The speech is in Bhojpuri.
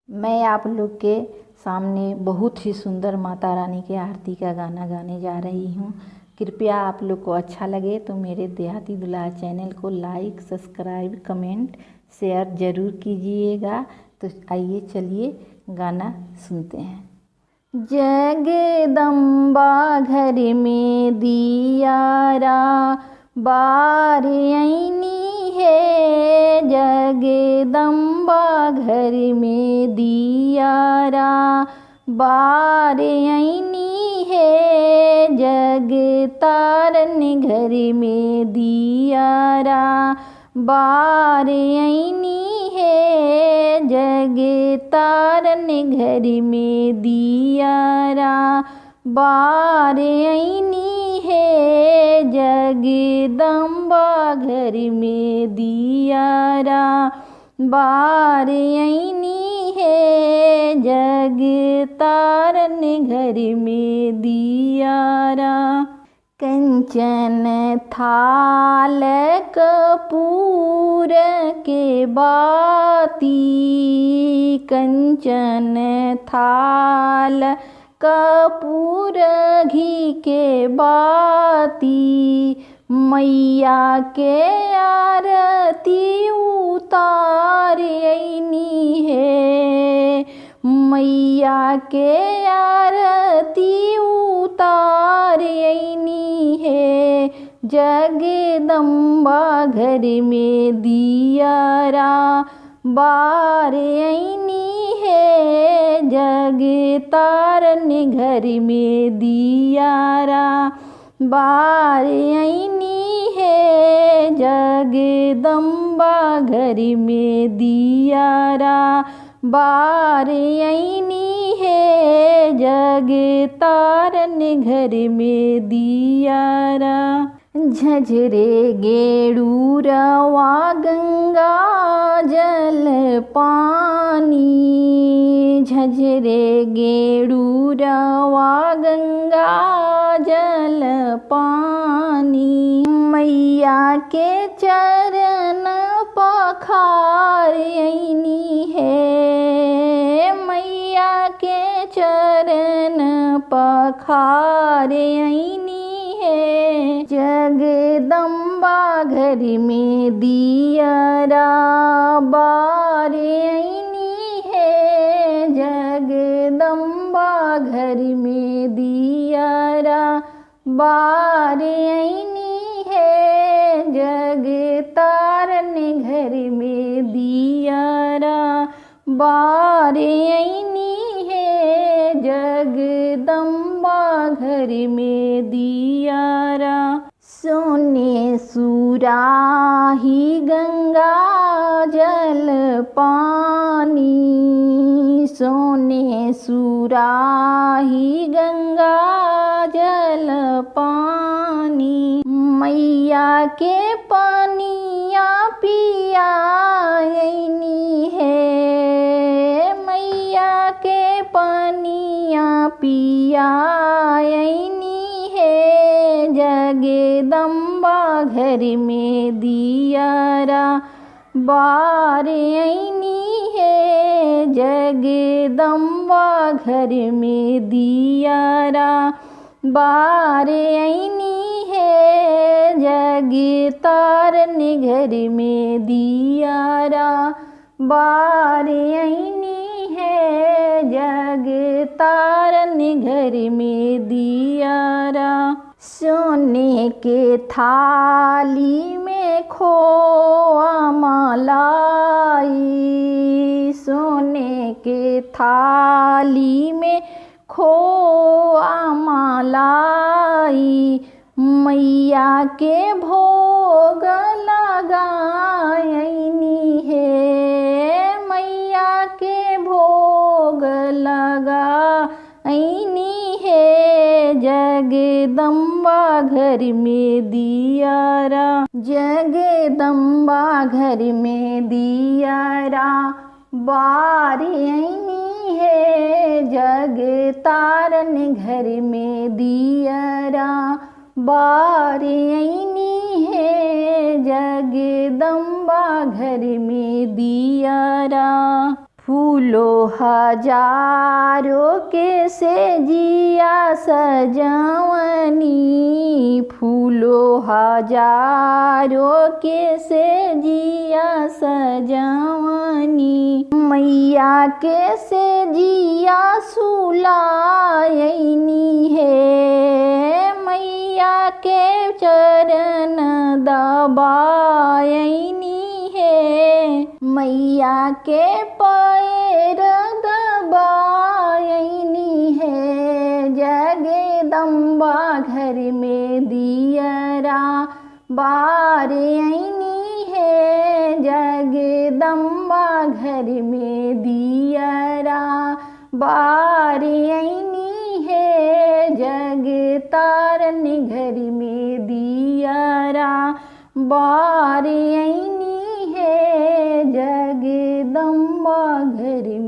मैं आप लोग के सामने बहुत ही सुंदर माता रानी के आरती का गाना गाने जा रही हूँ। कृपया आप लोग को अच्छा लगे तो मेरे देहाती दुल्हा चैनल को लाइक, सब्सक्राइब, कमेंट, शेयर ज़रूर कीजिएगा। तो आइए चलिए गाना सुनते हैं। जगदम्बा घर में दियारा बार आईनी है, जगदम्बा घर में दियारा बार आईनी है, जग तारन घर में दियारा बार आईनी है, जग तारन घर में दियारा बार आईनी है, जगदम्बा घर में दियारा बार आईनी है, जग तारन घर में दियारा। कंचन थाल कपूर के बाती, कंचन थाल कपूर घी के बाती, मैया के आरती उतार आईनी है, मैया के आरती उतार आईनी है, जगदम्बा घर में दियारा बार आईनी है, जग तारन घर में दियारा बार आईनी है, जगदम्बा घर में दियारा बार आईनी है, जग तारन घर में दियारा। झझरे गेड़ूरवा गंगा जल पानी, झझरे गेड़ूरवा गंगा जल पानी, मैया के चरण पखार आईनी है, मैया के चरण पखार आईनी है, जगदम्बा घर में दियारा बार आईनी है, जगदम्बा घर में दियारा बार आईनी है, जग तारन घर में दियारा बार आईनी है, जगदम्बा घर में दियारा। सोने सुराही गंगा जल पानी, सोने सुराही गंगा जल पानी, मैया के पानिया पिया आईनी है, मैया के पानिया पिया आईनी है, जगदम्बा घर में दियारा बार आईनी है, जगदम्बा घर में दियारा बार आईनी है, जग तारन घर में दियारा बार आईनी है, जग तारन घर में दियारा। सोने के थाली में खोआ मलाई, सोने के थाली में खोआ मलाई, मैया के भोग लगाईनी है, मैया के भोग लगाईनी है, जगदम्बा घर में दियारा, जगदम्बा घर में दियारा बार आईनी है, जग तारन घर में दियारा बार आईनी है, जगदम्बा घर में दियारा। फूलो हजारों के से जिया सजवनी, फूलो हजारों के से जिया सजवनी। मैया के से जिया सुलायनी है, मैया के चरण दबायनी है, मैया के पैर दबायनी है। जगदम्बा घर में दियरा बारयनी है, जगदम्बा घर में दियरा बारयनी है, जगतारन घर में दियरा बारयनी है, जगदम्बा घर